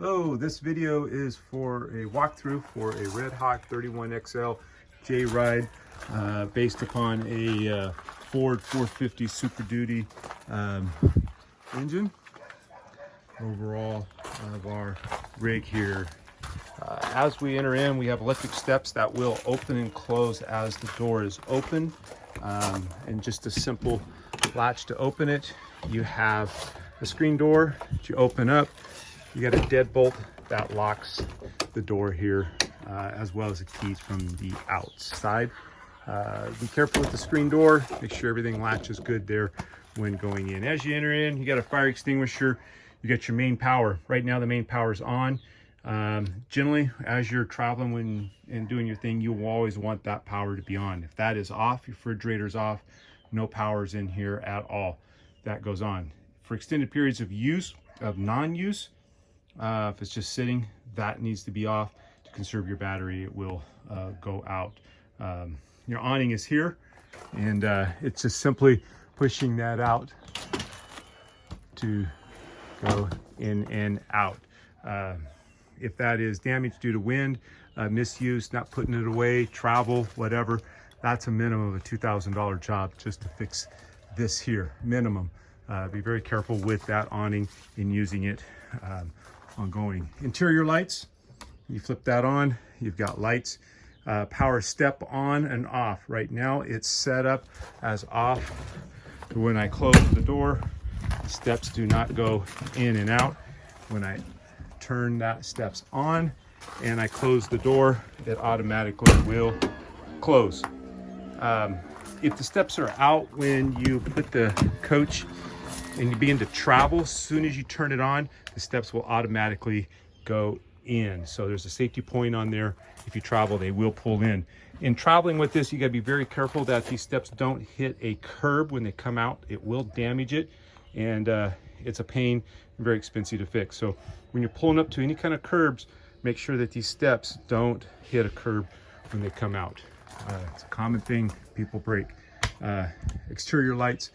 Hello, this video is for a walkthrough for a RedHawk 31XL J-Ride based upon a Ford 450 Super Duty engine. Overall of our rig here. As we enter in, we have electric steps that will open and close as the door is open, and just a simple latch to open it. You have a screen door that you open up. You got a deadbolt that locks the door here, as well as the keys from the outside. Be careful with the screen door. Make sure everything latches good there when going in. As you enter in, you got a fire extinguisher. You got your main power. Right now the main power is on. Generally, as you're traveling and doing your thing, you will always want that power to be on. If that is off, your refrigerator's off, no power's in here at all. That goes on. For extended periods of use, of non-use, if it's just sitting, that needs to be off to conserve your battery. It will go out. Your awning is here, and it's just simply pushing that out to go in and out. If that is damaged due to wind, misuse, not putting it away, travel, whatever, that's a minimum of a $2,000 job just to fix this here, minimum. Be very careful with that awning in using it ongoing. Interior lights, you flip that on, you've got lights. Power step on and off. Right now it's set up as off. When I close the door, the steps do not go in and out. When I turn that steps on and I close the door, it automatically will close. If the steps are out when you put the coach and you begin to travel, as soon as you turn it on, the steps will automatically go in. So there's a safety point on there. If you travel, they will pull in. In traveling with this, you gotta be very careful that these steps don't hit a curb when they come out. It will damage it, and it's a pain and very expensive to fix. So when you're pulling up to any kind of curbs, make sure that these steps don't hit a curb when they come out. It's a common thing people break. Exterior lights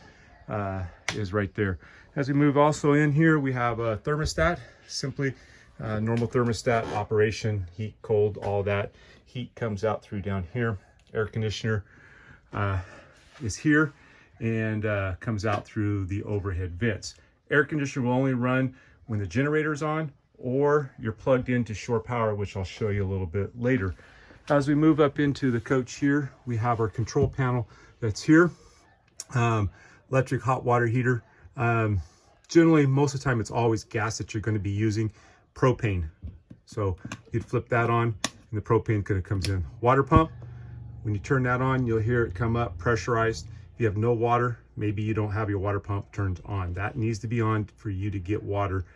is right there. As we move also in here, we have a thermostat, simply normal thermostat operation, heat, cold, all that. Heat comes out through down here. Air conditioner is here and comes out through the overhead vents. Air conditioner will only run when the generator is on or you're plugged into shore power, which I'll show you a little bit later. As we move up into the coach here, we have our control panel that's here. Electric hot water heater. Generally, most of the time, it's always gas that you're going to be using. Propane. So you'd flip that on and the propane kind of comes in. Water pump. When you turn that on, you'll hear it come up pressurized. If you have no water, maybe you don't have your water pump turned on. That needs to be on for you to get water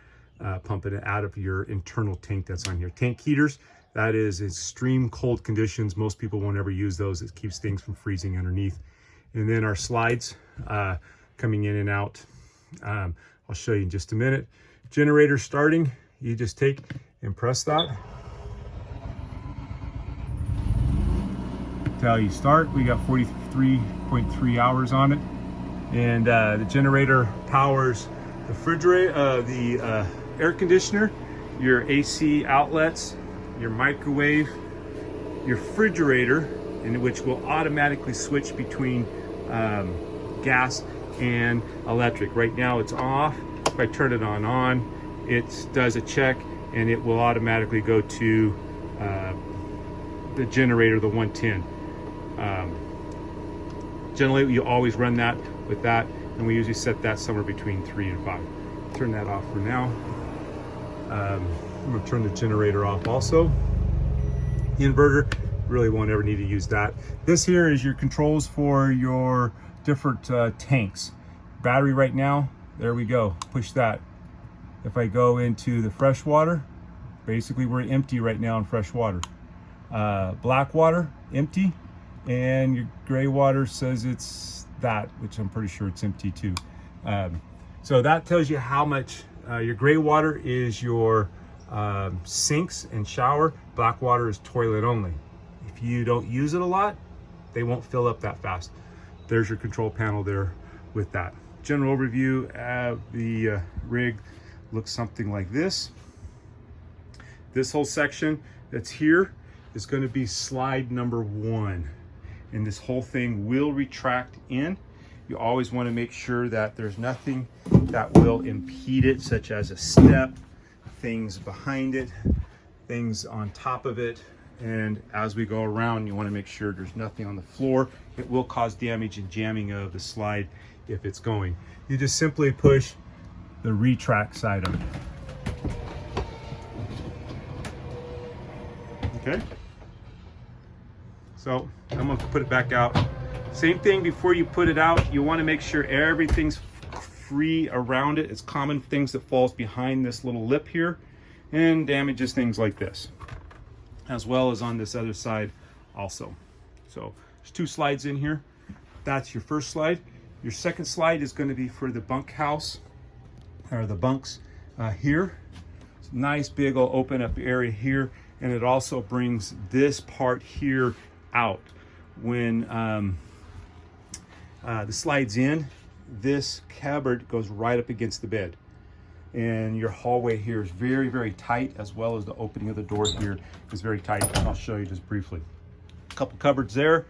pumping it out of your internal tank that's on here. Tank heaters. That is extreme cold conditions. Most people won't ever use those. It keeps things from freezing underneath. And then our slides coming in and out. I'll show you in just a minute. Generator starting, you just take and press that. Until you start. We got 43.3 hours on it. And the generator powers the refrigerator, the air conditioner, your AC outlets, your microwave, your refrigerator, in which will automatically switch between gas and electric. Right now it's off. If I turn it on, it does a check and it will automatically go to the generator, the 110. Generally, you always run that with that, and we usually set that somewhere between 3 and 5. Turn that off for now. I'm gonna turn the generator off also. Inverter, really won't ever need to use that. This here is your controls for your different tanks. Battery right now, there we go, push that. If I go into the fresh water, basically we're empty right now in fresh water. Black water, empty, and your gray water says it's that, which I'm pretty sure it's empty too. So that tells you how much. Your gray water is your sinks and shower. Black water is toilet only. If you don't use it a lot, they won't fill up that fast. There's your control panel there with that. General overview of the rig looks something like this. This whole section that's here is going to be slide number 1. And this whole thing will retract in. You always want to make sure that there's nothing that will impede it, such as a step, things behind it, things on top of it. And as we go around, you want to make sure there's nothing on the floor. It will cause damage and jamming of the slide if it's going. You just simply push the retract side of it. Okay, so I'm going to put it back out. Same thing, before you put it out, you want to make sure everything's free around it. It's common things that falls behind this little lip here and damages things like this, as well as on this other side also. So there's 2 slides in here. That's your first slide. Your second slide is going to be for the bunkhouse, or the bunks here. It's a nice big old open up area here, and it also brings this part here out. When the slide's in, this cupboard goes right up against the bed. And your hallway here is very, very tight, as well as the opening of the door here is very tight. And I'll show you just briefly. A couple cupboards there,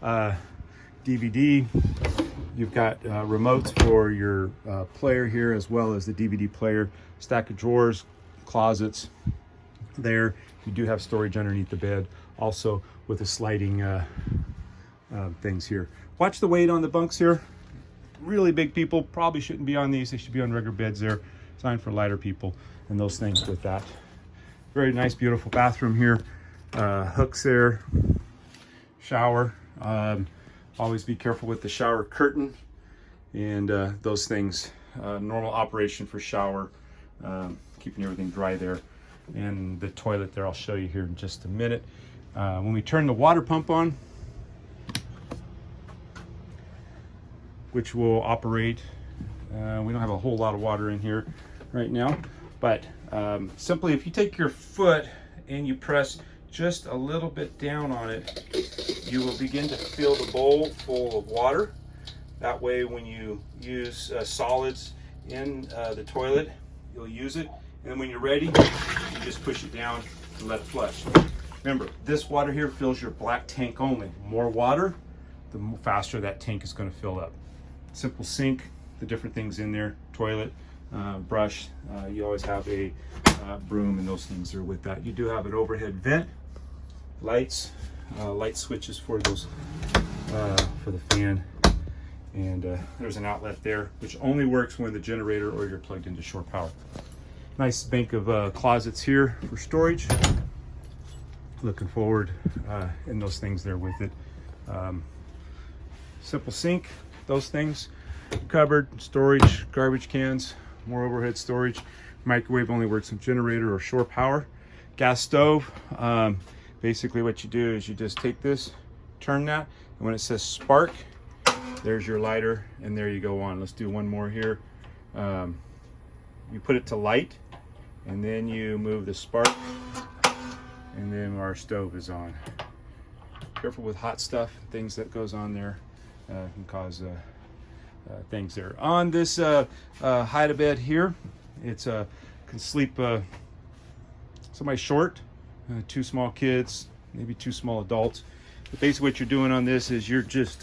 DVD. You've got remotes for your player here, as well as the DVD player. Stack of drawers, closets there. You do have storage underneath the bed, also with the sliding things here. Watch the weight on the bunks here. Really big people probably shouldn't be on these. They should be on regular beds there. Designed for lighter people and those things with that. Very nice, beautiful bathroom here. Hooks there. Shower. Always be careful with the shower curtain and those things. Normal operation for shower. Keeping everything dry there. And the toilet there, I'll show you here in just a minute. When we turn the water pump on, which will operate, we don't have a whole lot of water in here right now, but simply if you take your foot and you press just a little bit down on it, you will begin to fill the bowl full of water. That way when you use solids in the toilet, you'll use it, and when you're ready, you just push it down and let it flush. Remember, this water here fills your black tank only. More water, the faster that tank is going to fill up. Simple sink, the different things in there, toilet, brush. You always have a broom and those things are with that. You do have an overhead vent, lights, light switches for those, for the fan, and there's an outlet there, which only works when the generator or you're plugged into shore power. Nice bank of closets here for storage. Looking forward, and those things there with it. Simple sink, those things. Cupboard, storage, garbage cans, more overhead storage. Microwave only works with generator or shore power. Gas stove, basically what you do is you just take this, turn that, and when it says spark, there's your lighter, and there you go on. Let's do one more here. You put it to light, and then you move the spark, and then our stove is on. Careful with hot stuff, things that goes on there can cause things there. On this hide-a-bed here, it's can sleep somebody short, 2 small kids, maybe 2 small adults. But basically what you're doing on this is you're just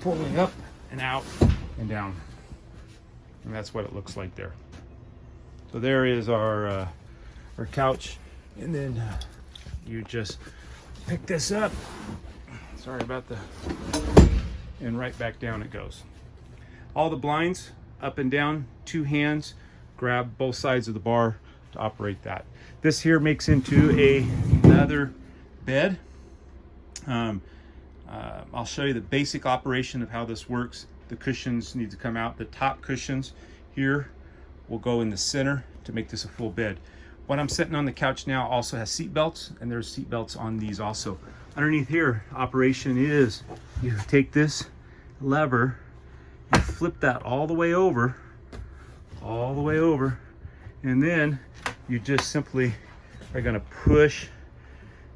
pulling up and out and down, and that's what it looks like there. So there is our couch, and then you just pick this up, sorry about the, and right back down it goes. All the blinds up and down, 2 hands, grab both sides of the bar to operate that. This here makes into another bed. I'll show you the basic operation of how this works. The cushions need to come out. The top cushions here will go in the center to make this a full bed. What I'm sitting on the couch now also has seat belts, and there's seat belts on these also. Underneath here, operation is you take this lever, you flip that all the way over, and then you just simply are gonna push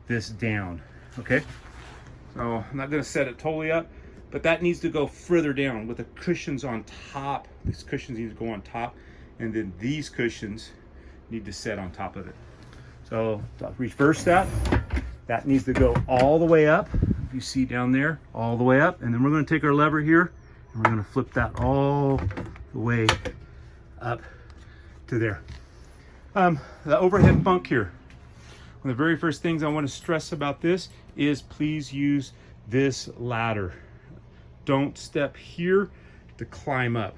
this down, okay? So I'm not gonna set it totally up, but that needs to go further down with the cushions on top. These cushions need to go on top, and then these cushions need to set on top of it. So reverse that. That needs to go all the way up. You see down there, all the way up. And then we're going to take our lever here and we're going to flip that all the way up to there. The overhead bunk here. One of the very first things I want to stress about this is please use this ladder. Don't step here to climb up.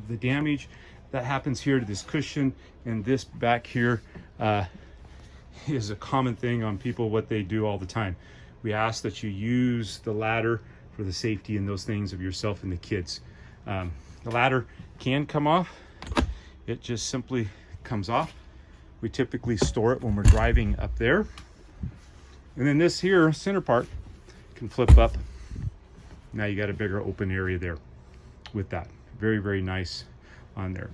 The damage that happens here to this cushion and this back here is a common thing on people, what they do all the time. We ask that you use the ladder for the safety and those things of yourself and the kids. The ladder can come off. It just simply comes off. We typically store it when we're driving up there. And then this here center part can flip up. Now you got a bigger open area there with that. Very, very nice on there.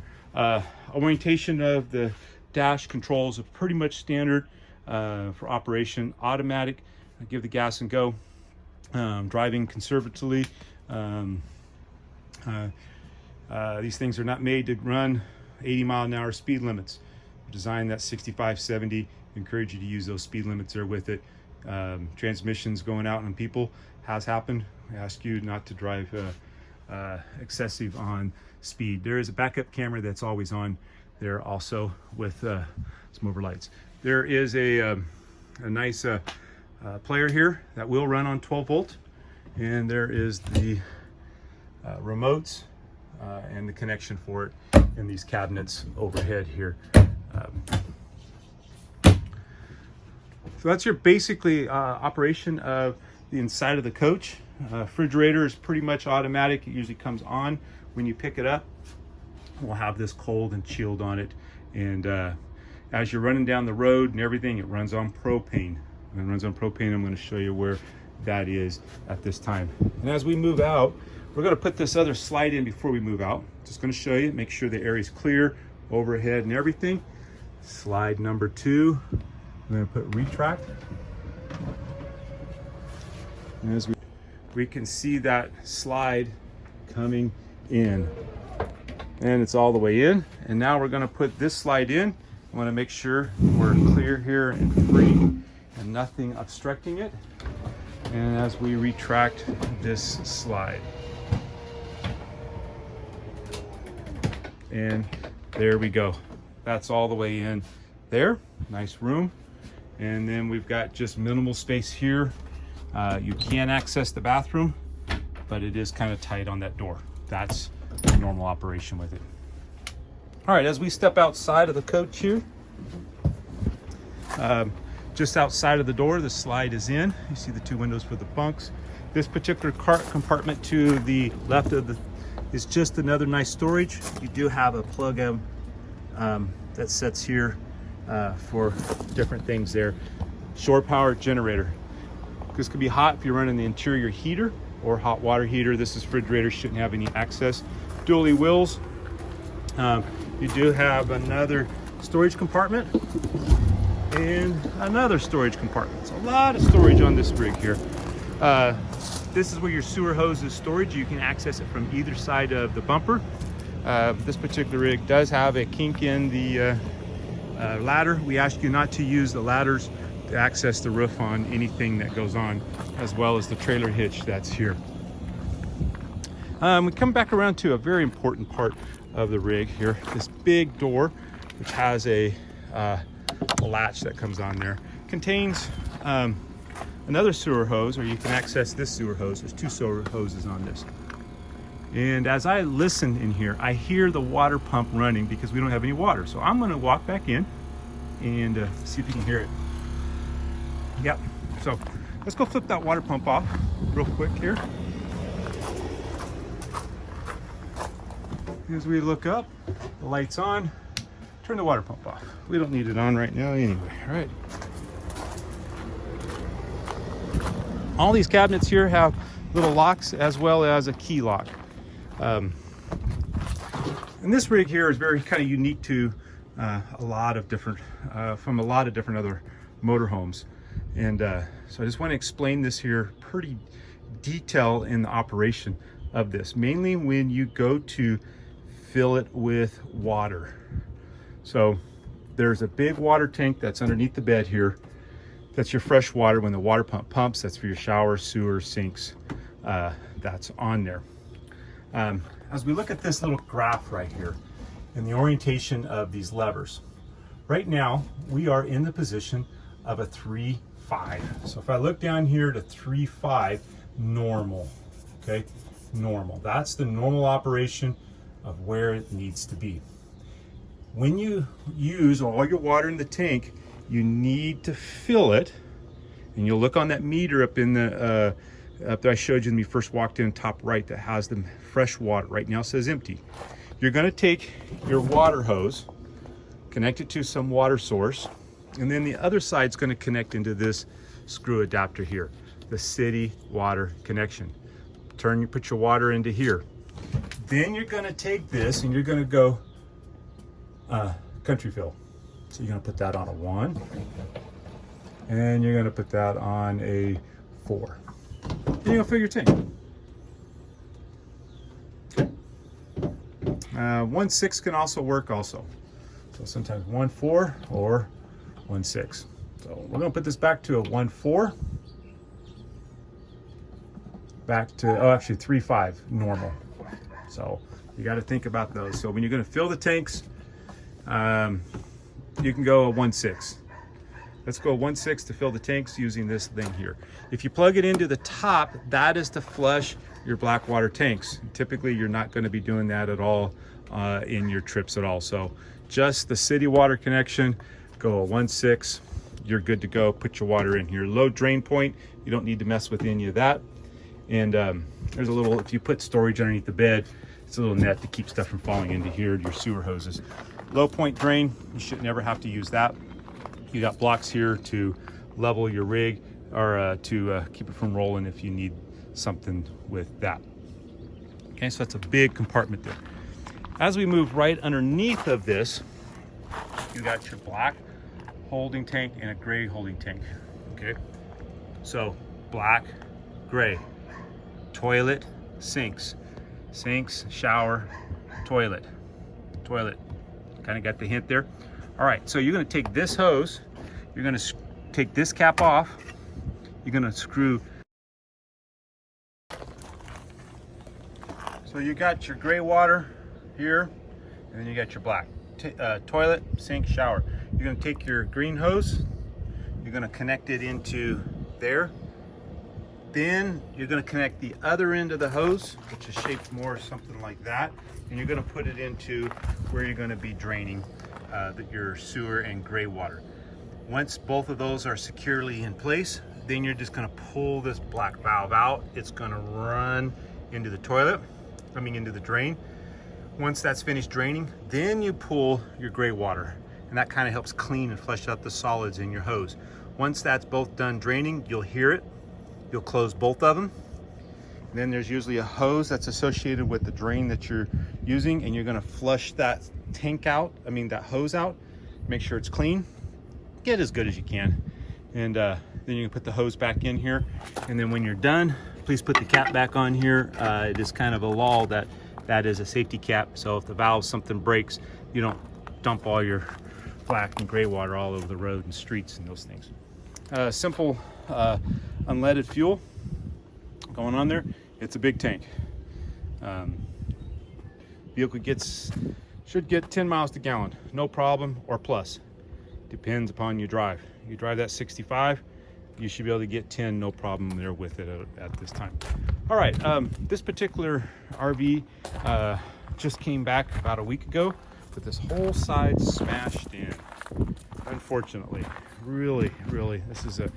Orientation of the dash controls are pretty much standard for operation. Automatic, give the gas and go. Driving conservatively. These things are not made to run 80-mile-an-hour speed limits. Designed that 65, 70. Encourage you to use those speed limits there with it. Transmissions going out on people has happened. I ask you not to drive excessive on speed. There is a backup camera that's always on there also with some overlights. There is a nice player here that will run on 12 volt, and there is the remotes and the connection for it in these cabinets overhead here. So that's your basically operation of the inside of the coach. Refrigerator is pretty much automatic. It usually comes on when you pick it up. We'll have this cold and chilled on it, and as you're running down the road and everything, it runs on propane. When it runs on propane, I'm going to show you where that is at this time. And as we move out, we're going to put this other slide in before we move out. Just going to show you, make sure the area is clear, overhead and everything. Slide number 2, I'm going to put retract. And as we can see that slide coming in, and it's all the way in. And now we're going to put this slide in. I want to make sure we're clear here and free and nothing obstructing it. And as we retract this slide, and there we go. That's all the way in there. Nice room. And then we've got just minimal space here. You can access the bathroom, but it is kind of tight on that door. That's normal operation with it. All right, as we step outside of the coach here, just outside of the door, the slide is in. You see the 2 windows for the bunks. This particular compartment to the left of the is just another nice storage. You do have a plug that sets here for different things there. Shore power generator. This could be hot if you're running the interior heater or hot water heater. This is refrigerator, shouldn't have any access. Dually wheels. You do have another storage compartment and another storage compartment. It's a lot of storage on this rig here. This is where your sewer hose is stored. You can access it from either side of the bumper. This particular rig does have a kink in the ladder. We ask you not to use the ladders to access the roof on anything that goes on, as well as the trailer hitch that's here. We come back around to a very important part of the rig here. This big door, which has a latch that comes on there, contains another sewer hose, or you can access this sewer hose. There's 2 sewer hoses on this. And as I listen in here, I hear the water pump running because we don't have any water. So I'm going to walk back in and see if you can hear it. Yep. So let's go flip that water pump off real quick here. As we look up, the light's on. Turn the water pump off. We don't need it on right now anyway. All right. All these cabinets here have little locks as well as a key lock. And this rig here is very kind of unique to a lot of different other motorhomes. And so I just want to explain this here pretty detailed in the operation of this. Mainly when you go to fill it with water. So there's a big water tank that's underneath the bed here. That's your fresh water. When the water pump pumps, that's for your showers, sewers, sinks. That's on there. As we look at this little graph right here and the orientation of these levers, right now we are in the position of a 3-5. So if I look down here to 3-5, normal, okay? Normal. That's the normal operation of where it needs to be. When you use all your water in the tank, you need to fill it, and you'll look on that meter up in the up there I showed you when we first walked in, top right, that has the fresh water. Right now it says empty. You're going to take your water hose, connect it to some water source, and then the other side's going to connect into this screw adapter here, the city water connection. Put your water into here. Then you're going to take this and you're going to go country fill. So you're going to put that on a 1, and you're going to put that on a 4. Then you're going to fill your tank. Okay. 1-6 can also work also. So sometimes 1-4 or 1-6. So we're going to put this back to a 1-4. Back to, oh, actually 3-5 normal. So you got to think about those. So when you're going to fill the tanks, you can go a 1-6. Let's go 1-6 to fill the tanks using this thing here. If you plug it into the top, that is to flush your black water tanks. Typically, you're not going to be doing that at all in your trips at all. So just the city water connection, go a 1-6. You're good to go. Put your water in here. Low drain point, you don't need to mess with any of that. And there's a little, if you put storage underneath the bed, it's a little net to keep stuff from falling into here, your sewer hoses. Low point drain, you should never have to use that. You got blocks here to level your rig, or to keep it from rolling if you need something with that. Okay, so that's a big compartment there. As we move right underneath of this, you got your black holding tank and a gray holding tank. Okay, so black, gray, toilet, sinks, shower, toilet. Kind of got the hint there. All right, so you're going to take this hose, you're going to take this cap off, you're going to screw. So you got your gray water here, and then you got your black toilet, sink, shower. You're going to take your green hose, you're going to connect it into there. Then you're going to connect the other end of the hose, which is shaped more something like that, and you're going to put it into where you're going to be draining your sewer and gray water. Once both of those are securely in place, then you're just going to pull this black valve out. It's going to run into the toilet, into the drain. Once that's finished draining, then you pull your gray water, and that kind of helps clean and flush out the solids in your hose. Once that's both done draining, you'll hear it. You'll close both of them. And then there's usually a hose that's associated with the drain that you're using, and you're going to flush that tank out, that hose out, make sure it's clean, get as good as you can, and then you can put the hose back in here. And then when you're done, please put the cap back on here. It is kind of a law that is a safety cap, so if the valve, something breaks, you don't dump all your black and gray water all over the road and streets and those things. Simple unleaded fuel going on there. It's a big tank. Vehicle should get 10 miles to gallon, no problem, or plus. Depends upon your drive. You drive that 65, you should be able to get 10, no problem there with it at this time. All right, this particular RV just came back about a week ago with this whole side smashed in. Unfortunately, really, this is a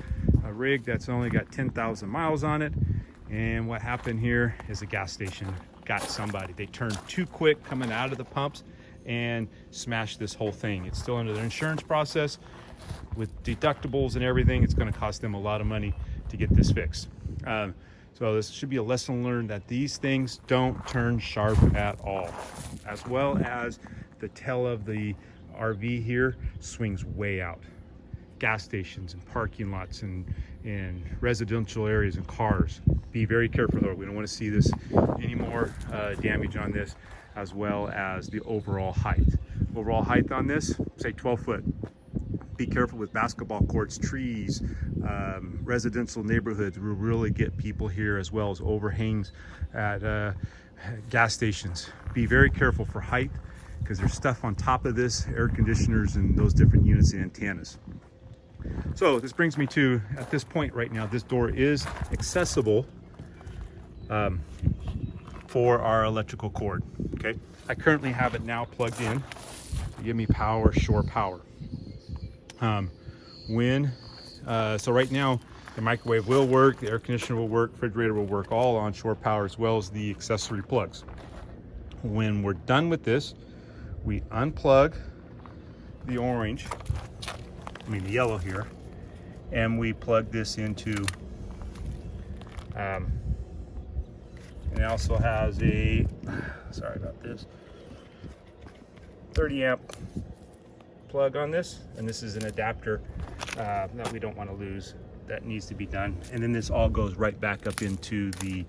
rig that's only got 10,000 miles on it. And what happened here is a gas station got somebody. They turned too quick coming out of the pumps and smashed this whole thing. It's still under their insurance process. With deductibles and everything, it's going to cost them a lot of money to get this fixed. So this should be a lesson learned that these things don't turn sharp at all, as well as the tail of the RV here swings way out. Gas stations and parking lots and residential areas and cars. Be very careful though. We don't want to see this any more damage on this. as well as the overall height. Overall height on this, say 12 foot. Be careful with basketball courts, trees, residential neighborhoods will really get people here, as well as overhangs at gas stations. Be very careful for height, because there's stuff on top of this, air conditioners and those different units and antennas. So this brings me to, at this point right now, this door is accessible for our electrical cord. Okay, I currently have it now plugged in to give me power, shore power. So right now the microwave will work, the air conditioner will work, refrigerator will work, all on shore power, as well as the accessory plugs. When we're done with this, we unplug the orange, the yellow here, and we plug this into, and it also has a, sorry about this, 30 amp plug on this, and this is an adapter that we don't want to lose, that needs to be done. And then this all goes right back up into the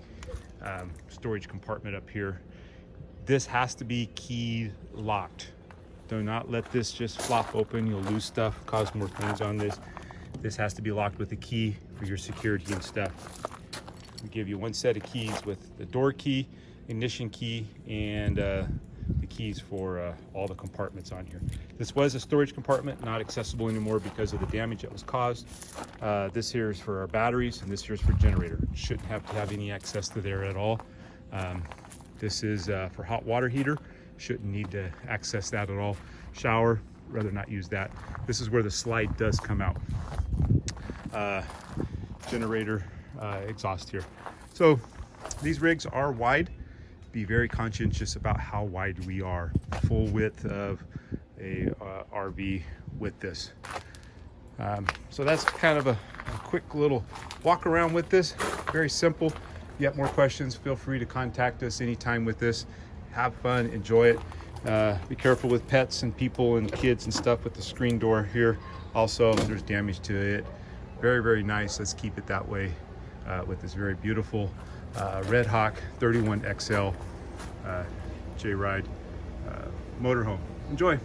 storage compartment up here. This has to be key locked. Do not let this just flop open. You'll lose stuff, cause more things on this. This has to be locked with a key for your security and stuff. We give you one set of keys with the door key, ignition key, and the keys for all the compartments on here. This was a storage compartment, not accessible anymore because of the damage that was caused. This here is for our batteries, and this here is for generator. Shouldn't have to have any access to there at all. This is for hot water heater. Shouldn't need to access that at all. Shower, rather not use that. This is where the slide does come out. Generator, exhaust here. So these rigs are wide. Be very conscientious about how wide we are. Full width of a RV with this. So that's kind of a quick little walk around with this. Very simple. If you have more questions, feel free to contact us anytime with this. Have fun, enjoy it. Be careful with pets and people and kids and stuff with the screen door here. Also, there's damage to it. Very, very nice. Let's keep it that way with this very beautiful RedHawk 31XL J-Ride motorhome. Enjoy.